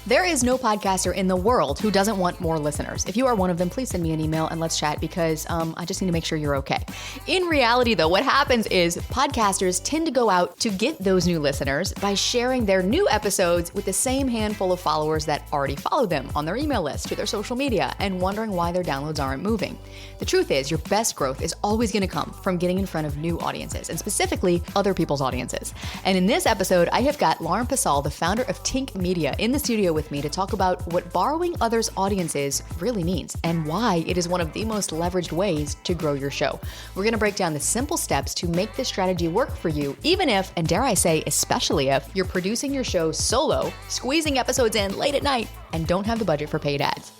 There is no podcaster in the world who doesn't want more listeners. If you are one of them, please send me an email and let's chat because I just need to make sure you're okay. In reality, though, what happens is podcasters tend to go out to get those new listeners by sharing their new episodes with the same handful of followers that already follow them on their email list to their social media and wondering why their downloads aren't moving. The truth is, your best growth is always going to come from getting in front of new audiences and specifically other people's audiences. And in this episode, I have got Lauren Passell, the founder of Tink Media, in the studio with me to talk about what borrowing others' audiences really means and why it is one of the most leveraged ways to grow your show. We're going to break down the simple steps to make this strategy work for you, even if, and dare I say, especially if, you're producing your show solo, squeezing episodes in late at night, and don't have the budget for paid ads.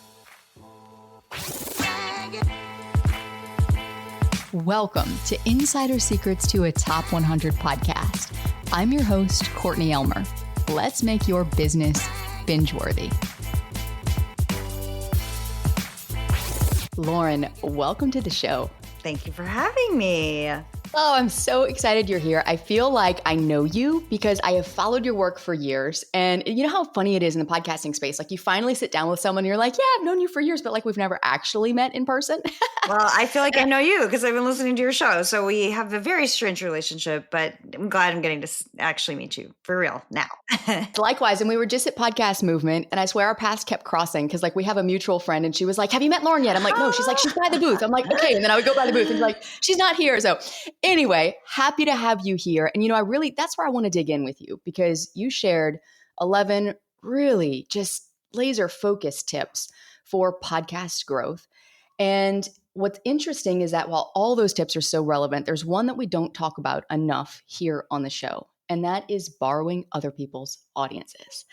Welcome to Insider Secrets to a Top 100 podcast. I'm your host, Courtney Elmer. Let's make your business binge-worthy. Lauren, welcome to the show. Thank you for having me. Oh, I'm so excited you're here. I feel like I know you because I have followed your work for years. And you know how funny it is in the podcasting space? Like you finally sit down with someone and you're like, yeah, I've known you for years, but like we've never actually met in person. Well, I feel like I know you because I've been listening to your show. So we have a very strange relationship, but I'm glad I'm getting to actually meet you for real now. Likewise. And we were just at Podcast Movement and I swear our paths kept crossing because like we have a mutual friend and she was like, have you met Lauren yet? I'm like, no. She's like, she's by the booth. I'm like, okay. And then I would go by the booth and be like, she's not here. So anyway, happy to have you here. And, you know, that's where I want to dig in with you because you shared 11 really just laser focused tips for podcast growth. And what's interesting is that while all those tips are so relevant, there's one that we don't talk about enough here on the show, and that is borrowing other people's audiences.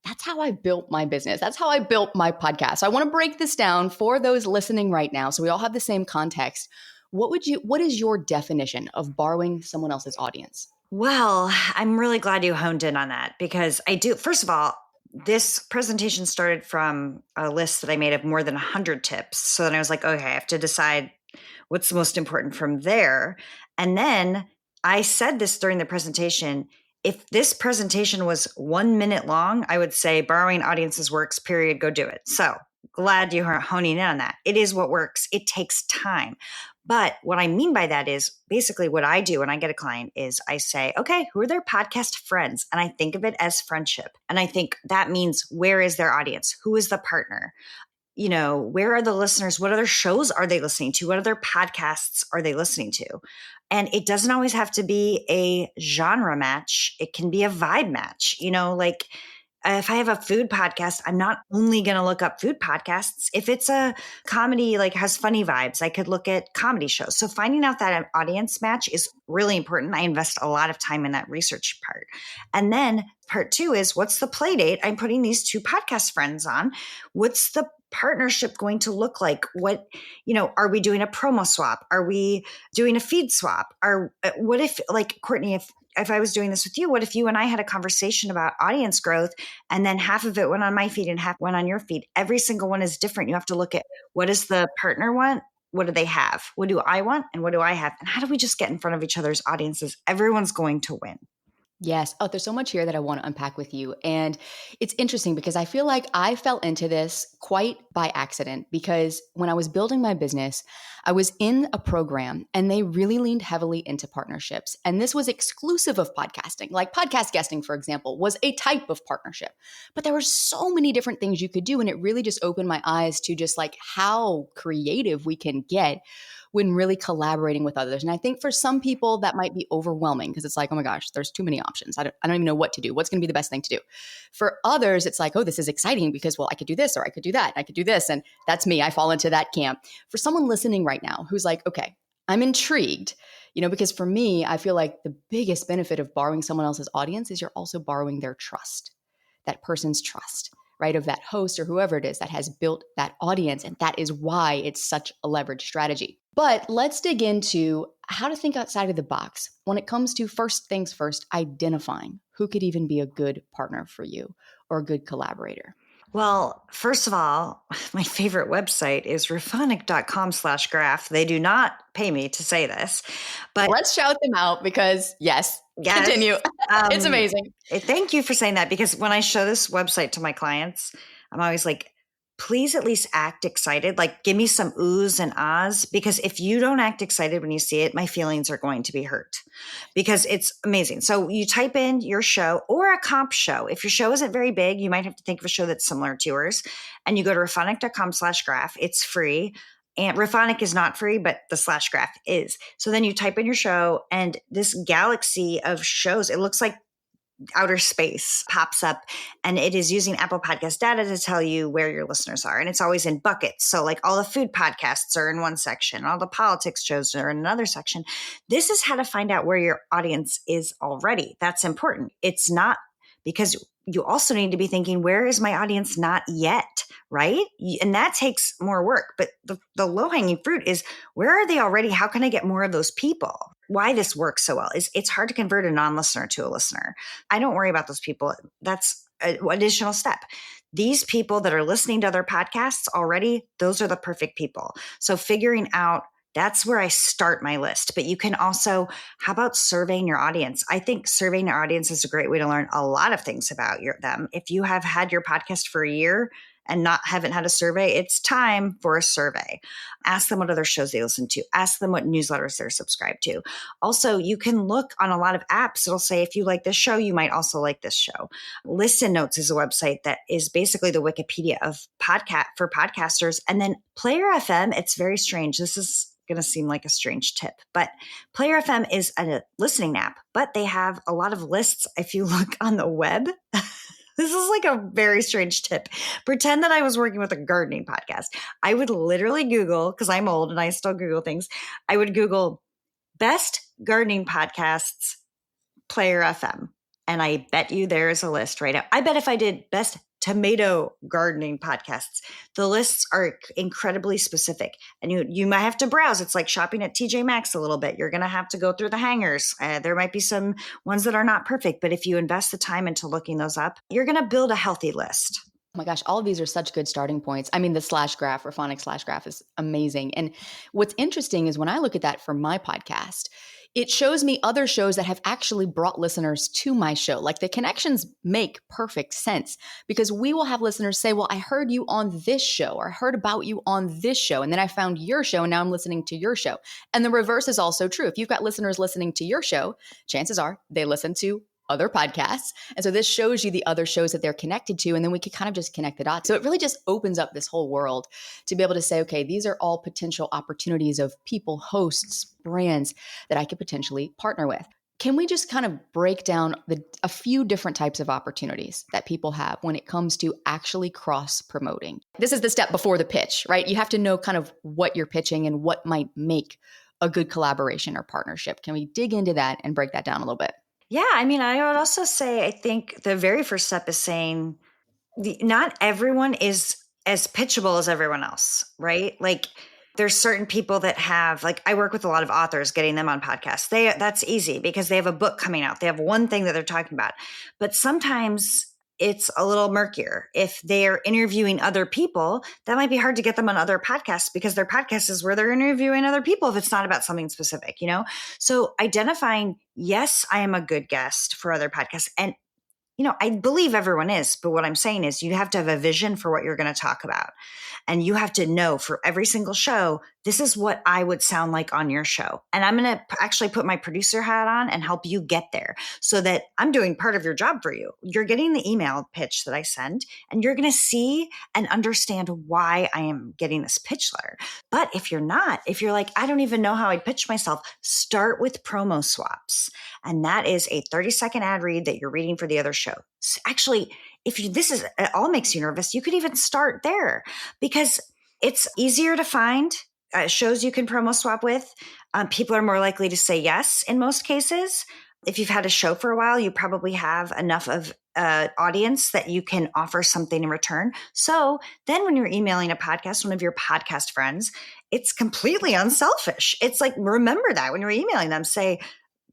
That's how I built my business. That's how I built my podcast. So I want to break this down for those listening right now so we all have the same context. What is your definition of borrowing someone else's audience? Well, I'm really glad you honed in on that because I do. First of all, this presentation started from a list that I made of more than 100 tips. So then I was like, okay, I have to decide what's the most important from there. And then I said this during the presentation. If this presentation was 1 minute long, I would say borrowing audiences works, period, go do it. So glad you are honing in on that. It is what works. It takes time. But what I mean by that is basically what I do when I get a client is I say, okay, who are their podcast friends? And I think of it as friendship. And I think that means where is their audience? Who is the partner? You know, where are the listeners? What other shows are they listening to? What other podcasts are they listening to? And it doesn't always have to be a genre match. It can be a vibe match. You know, like if I have a food podcast, I'm not only going to look up food podcasts. If it's a comedy, like has funny vibes, I could look at comedy shows. So finding out that audience match is really important. I invest a lot of time in that research part. And then part two is what's the play date I'm putting these two podcast friends on? What's the partnership going to look like? What, you know, are we doing a promo swap? Are we doing a feed swap? What if, like, Courtney, if I was doing this with you, what if you and I had a conversation about audience growth and then half of it went on my feed and half went on your feed? Every single one is different. You have to look at what does the partner want? What do they have? What do I want? And what do I have? And how do we just get in front of each other's audiences? Everyone's going to win. Yes. Oh, there's so much here that I want to unpack with you. And it's interesting because I feel like I fell into this quite by accident because when I was building my business, I was in a program and they really leaned heavily into partnerships. And this was exclusive of podcasting. Like podcast guesting, for example, was a type of partnership. But there were so many different things you could do. And it really just opened my eyes to just like how creative we can get when really collaborating with others. And I think for some people that might be overwhelming because it's like, oh my gosh, there's too many options. I don't even know what to do. What's going to be the best thing to do? For others, it's like, oh, this is exciting because, well, I could do this or I could do that. And I could do this. And that's me. I fall into that camp. For someone listening right now who's like, okay, I'm intrigued, you know, because for me, I feel like the biggest benefit of borrowing someone else's audience is you're also borrowing their trust, that person's trust, right? Of that host or whoever it is that has built that audience. And that is why it's such a leverage strategy. But let's dig into how to think outside of the box when it comes to first things first, identifying who could even be a good partner for you or a good collaborator. Well, first of all, my favorite website is raphonic.com/graph. They do not pay me to say this, but let's shout them out because yes, Yes. Continue. It's Um, amazing. Thank you for saying that, because when I show this website to my clients, I'm always like, please at least act excited. Like, give me some oohs and ahs, because if you don't act excited when you see it, my feelings are going to be hurt, because it's amazing. So you type in your show or a comp show. If your show isn't very big, you might have to think of a show that's similar to yours, and you go to raphonic.com/graph. It's free. And Raphonic is not free, but the /graph is. So then you type in your show, and this galaxy of shows, it looks like outer space, pops up, and it is using Apple Podcast data to tell you where your listeners are. And it's always in buckets. So like all the food podcasts are in one section, all the politics shows are in another section. This is how to find out where your audience is already. That's important. It's not, because you also need to be thinking, where is my audience not yet? Right? And that takes more work. But the low hanging fruit is, where are they already? How can I get more of those people? Why this works so well is it's hard to convert a non-listener to a listener. I don't worry about those people. That's an additional step. These people that are listening to other podcasts already, those are the perfect people. So figuring out, that's where I start my list. But you can also, how about surveying your audience? I think surveying your audience is a great way to learn a lot of things about them. If you have had your podcast for a year and haven't had a survey, it's time for a survey. Ask them what other shows they listen to. Ask them what newsletters they're subscribed to. Also, you can look on a lot of apps. It'll say, if you like this show, you might also like this show. Listen Notes is a website that is basically the Wikipedia of for podcasters. And then Player FM, it's very strange. This is going to seem like a strange tip, but Player FM is a listening app, but they have a lot of lists. If you look on the web, this is like a very strange tip. Pretend that I was working with a gardening podcast. I would literally Google, because I'm old and I still Google things. I would Google best gardening podcasts, Player FM. And I bet you there is a list right now. I bet if I did best tomato gardening podcasts, the lists are incredibly specific, and you might have to browse. It's like shopping at TJ Maxx a little bit. You're going to have to go through the hangers. There might be some ones that are not perfect, but if you invest the time into looking those up, you're going to build a healthy list. Oh my gosh, all of these are such good starting points. I mean, the /graph, Raphonic /graph is amazing. And what's interesting is when I look at that for my podcast, it shows me other shows that have actually brought listeners to my show. Like, the connections make perfect sense, because we will have listeners say, well, I heard you on this show, or I heard about you on this show, and then I found your show and now I'm listening to your show. And the reverse is also true. If you've got listeners listening to your show, chances are they listen to other podcasts. And so this shows you the other shows that they're connected to. And then we can kind of just connect the dots. So it really just opens up this whole world to be able to say, okay, these are all potential opportunities of people, hosts, brands that I could potentially partner with. Can we just kind of break down a few different types of opportunities that people have when it comes to actually cross promoting? This is the step before the pitch, right? You have to know kind of what you're pitching and what might make a good collaboration or partnership. Can we dig into that and break that down a little bit? Yeah, I mean, I would also say, I think the very first step is saying not everyone is as pitchable as everyone else, right? Like, there's certain people that have, like, I work with a lot of authors, getting them on podcasts. That's easy because they have a book coming out. They have one thing that they're talking about. But sometimes it's a little murkier. If they're interviewing other people, that might be hard to get them on other podcasts, because their podcast is where they're interviewing other people if it's not about something specific, So identifying, yes, I am a good guest for other podcasts. And I believe everyone is, but what I'm saying is you have to have a vision for what you're going to talk about. And you have to know for every single show, this is what I would sound like on your show. And I'm going to actually put my producer hat on and help you get there, so that I'm doing part of your job for you. You're getting the email pitch that I send, and you're going to see and understand why I am getting this pitch letter. But if you're like, I don't even know how I'd pitch myself, start with promo swaps. And that is a 30-second ad read that you're reading for the other show. Actually, it all makes you nervous, you could even start there, because it's easier to find shows you can promo swap with. People are more likely to say yes in most cases. If you've had a show for a while, you probably have enough of audience that you can offer something in return. So then when you're emailing a podcast, one of your podcast friends, it's completely unselfish. It's like, remember that when you're emailing them, say,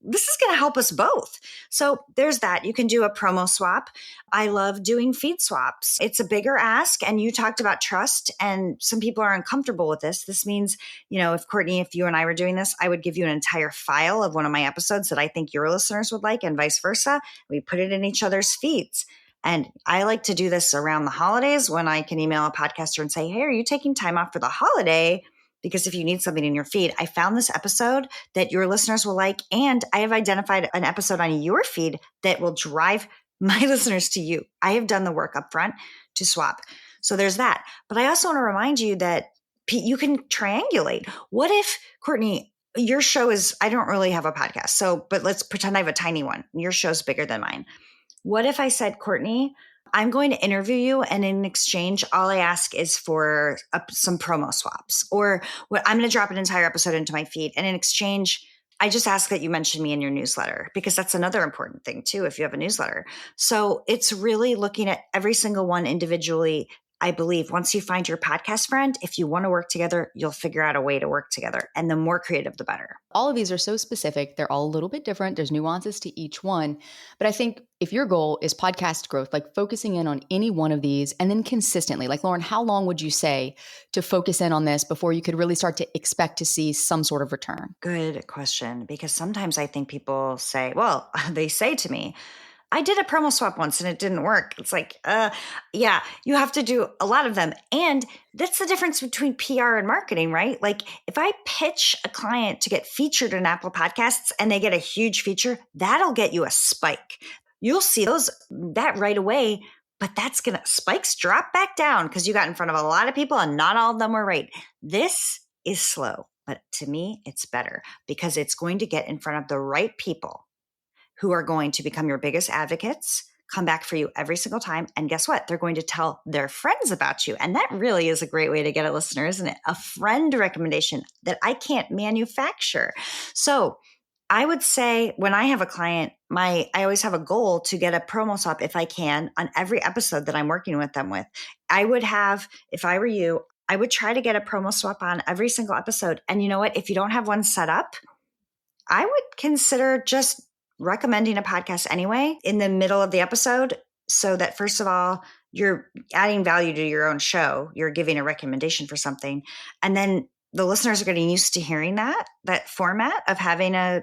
this is going to help us both. So there's that. You can do a promo swap. I love doing feed swaps. It's a bigger ask. And you talked about trust, and some people are uncomfortable with this. This means, if Courtney, if you and I were doing this, I would give you an entire file of one of my episodes that I think your listeners would like, and vice versa. We put it in each other's feeds. And I like to do this around the holidays when I can email a podcaster and say, hey, are you taking time off for the holiday? Because if you need something in your feed, I found this episode that your listeners will like, and I have identified an episode on your feed that will drive my listeners to you. I have done the work up front to swap. So there's that. But I also want to remind you that you can triangulate. What if, Courtney, your show is, I don't really have a podcast, but let's pretend I have a tiny one. Your show's bigger than mine. What if I said, Courtney, I'm going to interview you, and in exchange, all I ask is for some promo swaps, or I'm going to drop an entire episode into my feed. And in exchange, I just ask that you mention me in your newsletter, because that's another important thing too, if you have a newsletter. So it's really looking at every single one individually. I believe once you find your podcast friend, if you want to work together, you'll figure out a way to work together. And the more creative, the better. All of these are so specific. They're all a little bit different. There's nuances to each one. But I think if your goal is podcast growth, like focusing in on any one of these and then consistently, like Lauren, how long would you say to focus in on this before you could really start to expect to see some sort of return? Good question. Because sometimes I think people say, well, they say to me, I did a promo swap once and it didn't work. It's like, yeah, you have to do a lot of them. And that's the difference between PR and marketing, right? Like if I pitch a client to get featured in Apple Podcasts and they get a huge feature, that'll get you a spike. You'll see that right away, but spikes drop back down because you got in front of a lot of people and not all of them were right. This is slow, but to me, it's better because it's going to get in front of the right people who are going to become your biggest advocates, come back for you every single time. And guess what? They're going to tell their friends about you. And that really is a great way to get a listener, isn't it? A friend recommendation that I can't manufacture. So I would say when I have a client, I always have a goal to get a promo swap if I can on every episode that I'm working with them with. I would have, if I were you, I would try to get a promo swap on every single episode. And you know what? If you don't have one set up, I would consider just recommending a podcast anyway in the middle of the episode, so that first of all, you're adding value to your own show. You're giving a recommendation for something. And then the listeners are getting used to hearing that format of having a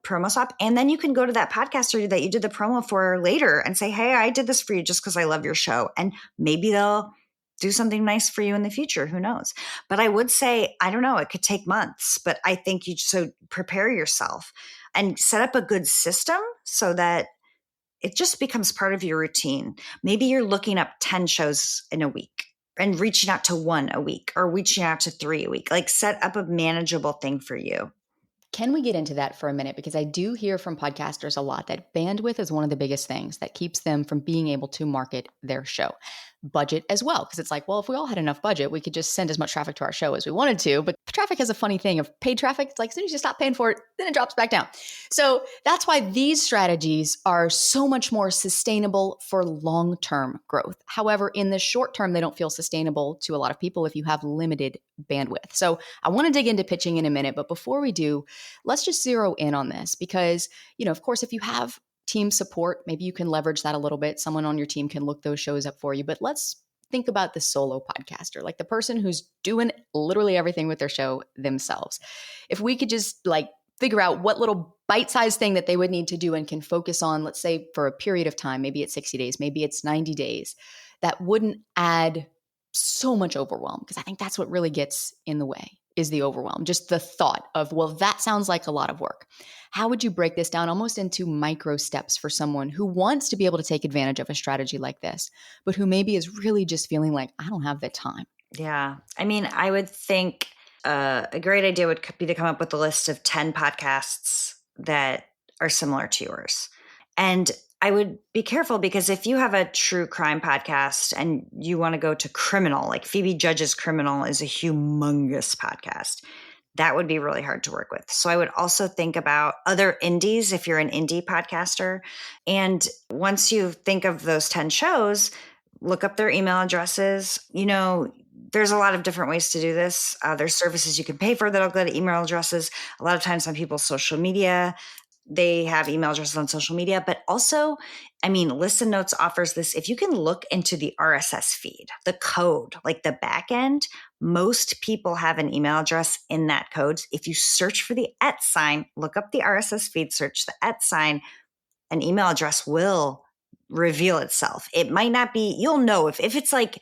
promo swap. And then you can go to that podcaster that you did the promo for later and say, hey, I did this for you just because I love your show. And maybe they'll do something nice for you in the future. Who knows? But I would say, I don't know, it could take months, but I think so prepare yourself and set up a good system so that it just becomes part of your routine. Maybe you're looking up 10 shows in a week and reaching out to one a week or reaching out to 3 a week. Like set up a manageable thing for you. Can we get into that for a minute? Because I do hear from podcasters a lot that bandwidth is one of the biggest things that keeps them from being able to market their show. Budget as well, because it's like, well, if we all had enough budget, we could just send as much traffic to our show as we wanted to. But traffic has a funny thing of paid traffic. It's like as soon as you stop paying for it, then it drops back down. So that's why these strategies are so much more sustainable for long-term growth. However, in the short term, they don't feel sustainable to a lot of people if you have limited bandwidth. So I want to dig into pitching in a minute, but before we do, let's just zero in on this because, of course, if you have team support, maybe you can leverage that a little bit. Someone on your team can look those shows up for you. But let's think about the solo podcaster, like the person who's doing literally everything with their show themselves. If we could just figure out what little bite-sized thing that they would need to do and can focus on, let's say for a period of time, maybe it's 60 days, maybe it's 90 days, that wouldn't add so much overwhelm, because I think that's what really gets in the way is the overwhelm. Just the thought of, well, that sounds like a lot of work. How would you break this down almost into micro steps for someone who wants to be able to take advantage of a strategy like this, but who maybe is really just feeling like, I don't have the time? Yeah. I mean, I would think a great idea would be to come up with a list of 10 podcasts that are similar to yours. And I would be careful because if you have a true crime podcast and you want to go to criminal, like Phoebe Judge's Criminal is a humongous podcast, that would be really hard to work with. So I would also think about other indies if you're an indie podcaster. And once you think of those 10 shows, look up their email addresses. There's a lot of different ways to do this. There's services you can pay for that'll go to email addresses. A lot of times on people's social media, they have email addresses on social media, but also, I mean, Listen Notes offers this. If you can look into the RSS feed, the code, like the back end, most people have an email address in that code. If you search for the @ sign, look up the RSS feed, search the @ sign, an email address will reveal itself. It might not be, you'll know if it's like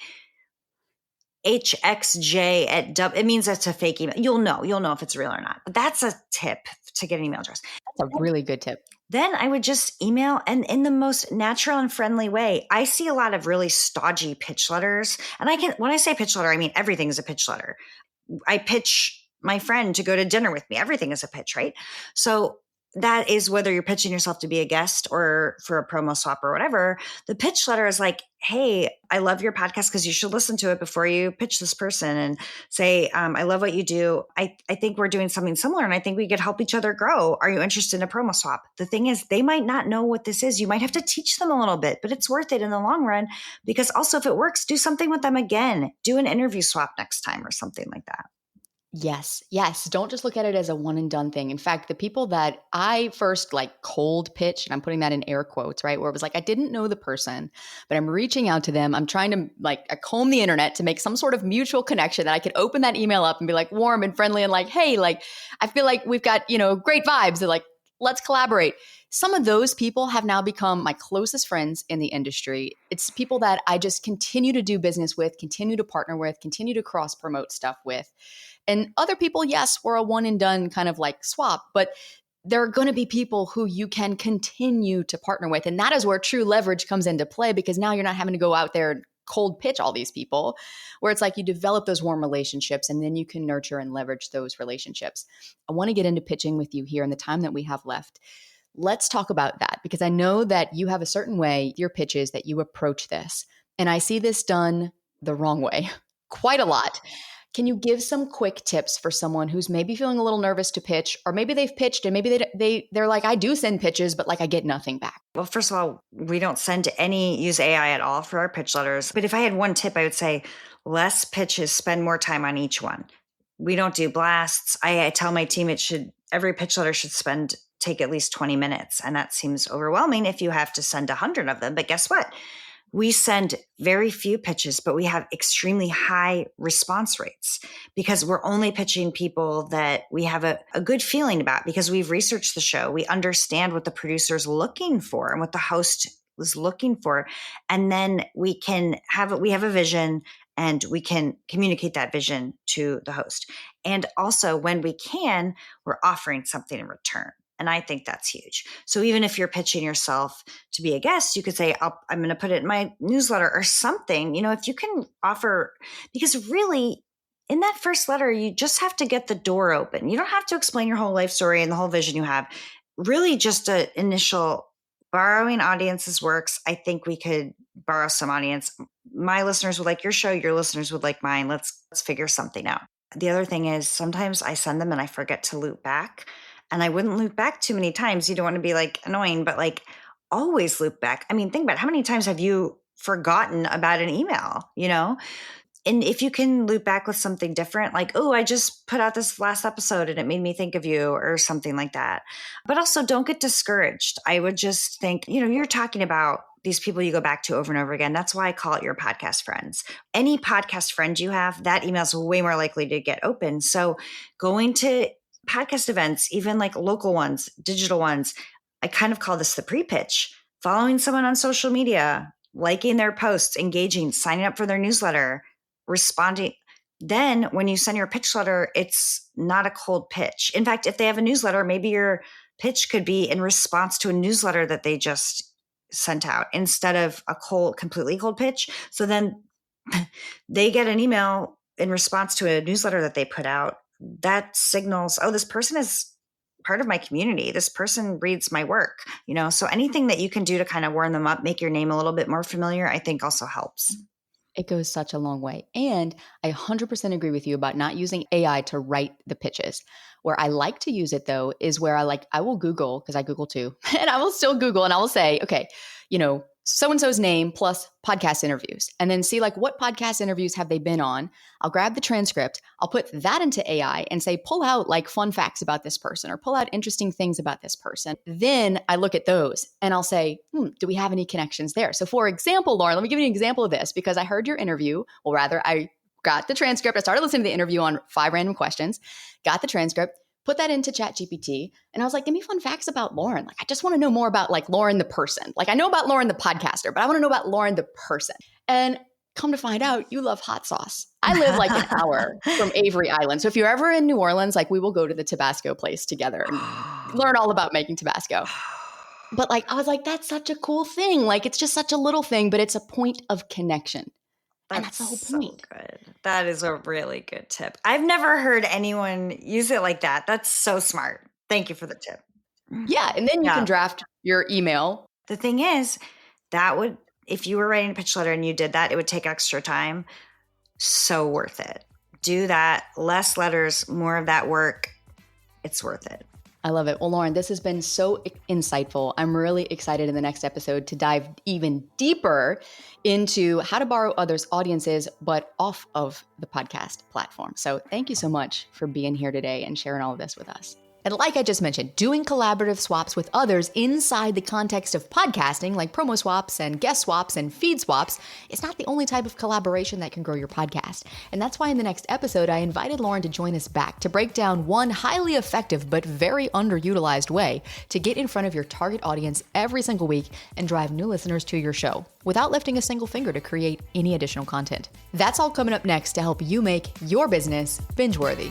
HXJ it means that's a fake email. You'll know if it's real or not. But that's a tip to get an email address. That's a really good tip. Then I would just email, and in the most natural and friendly way. I see a lot of really stodgy pitch letters. And when I say pitch letter, I mean everything is a pitch letter. I pitch my friend to go to dinner with me. Everything is a pitch, right? So that is whether you're pitching yourself to be a guest or for a promo swap or whatever. The pitch letter is like, hey, I love your podcast because you should listen to it before you pitch this person, and say, I love what you do. I think we're doing something similar, and I think we could help each other grow. Are you interested in a promo swap? The thing is, they might not know what this is. You might have to teach them a little bit, but it's worth it in the long run, because also if it works, do something with them again. Do an interview swap next time or something like that. Yes. Yes. Don't just look at it as a one and done thing. In fact, the people that I first like cold pitch, and I'm putting that in air quotes, right? Where it was like, I didn't know the person, but I'm reaching out to them. I'm trying to I comb the internet to make some sort of mutual connection that I could open that email up and be like warm and friendly and like, hey, like, I feel like we've got, great vibes. They're like, let's collaborate. Some of those people have now become my closest friends in the industry. It's people that I just continue to do business with, continue to partner with, continue to cross promote stuff with. And other people, yes, we're a one and done kind of like swap, but there are going to be people who you can continue to partner with. And that is where true leverage comes into play, because now you're not having to go out there and cold pitch all these people, where it's like you develop those warm relationships and then you can nurture and leverage those relationships. I want to get into pitching with you here in the time that we have left. Let's talk about that, because I know that you have a certain way, your pitches, that you approach this. And I see this done the wrong way quite a lot. Can you give some quick tips for someone who's maybe feeling a little nervous to pitch, or maybe they've pitched and maybe they're like, I do send pitches, but like I get nothing back? Well, first of all, we don't use AI at all for our pitch letters. But if I had one tip, I would say less pitches, spend more time on each one. We don't do blasts. I tell my team every pitch letter should take at least 20 minutes. And that seems overwhelming if you have to send 100 of them. But guess what? We send very few pitches, but we have extremely high response rates, because we're only pitching people that we have a good feeling about, because we've researched the show. We understand what the producer's looking for and what the host was looking for. And then we have a vision, and we can communicate that vision to the host. And also, when we can, we're offering something in return. And I think that's huge. So even if you're pitching yourself to be a guest, you could say, I'm going to put it in my newsletter or something. If you can offer, because really in that first letter, you just have to get the door open. You don't have to explain your whole life story and the whole vision you have. Really just an initial borrowing audiences works. I think we could borrow some audience. My listeners would like your show. Your listeners would like mine. Let's figure something out. The other thing is, sometimes I send them and I forget to loop back. And I wouldn't loop back too many times. You don't want to be like annoying, but like always loop back. I mean, think about how many times have you forgotten about an email, And if you can loop back with something different, like, oh, I just put out this last episode and it made me think of you, or something like that. But also, don't get discouraged. I would just think, you're talking about these people you go back to over and over again. That's why I call it your podcast friends. Any podcast friend you have, that email is way more likely to get open. So going to podcast events, even like local ones, digital ones, I kind of call this the pre-pitch. Following someone on social media, liking their posts, engaging, signing up for their newsletter, responding. Then when you send your pitch letter, it's not a cold pitch. In fact, if they have a newsletter, maybe your pitch could be in response to a newsletter that they just sent out, instead of a completely cold pitch. So then they get an email in response to a newsletter that they put out. That signals, oh, this person is part of my community. This person reads my work, So anything that you can do to kind of warm them up, make your name a little bit more familiar, I think also helps. It goes such a long way. And I 100% agree with you about not using AI to write the pitches. Where I like to use it, though, is where I will Google, because I Google too, and I will still Google and I will say, okay, so-and-so's name plus podcast interviews, and then see like what podcast interviews have they been on. I'll grab the transcript. I'll put that into AI and say, pull out like fun facts about this person or pull out interesting things about this person. Then I look at those and I'll say, do we have any connections there? So for example, Lauren, let me give you an example of this because I heard your interview. Well, rather, I got the transcript. I started listening to the interview on 5 random questions, got the transcript, put that into ChatGPT. And I was like, give me fun facts about Lauren. Like, I just want to know more about like Lauren, the person. Like I know about Lauren, the podcaster, but I want to know about Lauren, the person. And come to find out, you love hot sauce. I live like an hour from Avery Island. So if you're ever in New Orleans, like we will go to the Tabasco place together and learn all about making Tabasco. But like, I was like, that's such a cool thing. Like, it's just such a little thing, but it's a point of connection. And that's the whole point. So good. That is a really good tip. I've never heard anyone use it like that. That's so smart. Thank you for the tip. Yeah. And then you can draft your email. The thing is, that would, if you were writing a pitch letter and you did that, it would take extra time. So worth it. Do that. Less letters, more of that work. It's worth it. I love it. Well, Lauren, this has been so insightful. I'm really excited in the next episode to dive even deeper into how to borrow others' audiences, but off of the podcast platform. So thank you so much for being here today and sharing all of this with us. And like I just mentioned, doing collaborative swaps with others inside the context of podcasting, like promo swaps and guest swaps and feed swaps, is not the only type of collaboration that can grow your podcast. And that's why in the next episode, I invited Lauren to join us back to break down one highly effective but very underutilized way to get in front of your target audience every single week and drive new listeners to your show without lifting a single finger to create any additional content. That's all coming up next to help you make your business binge-worthy.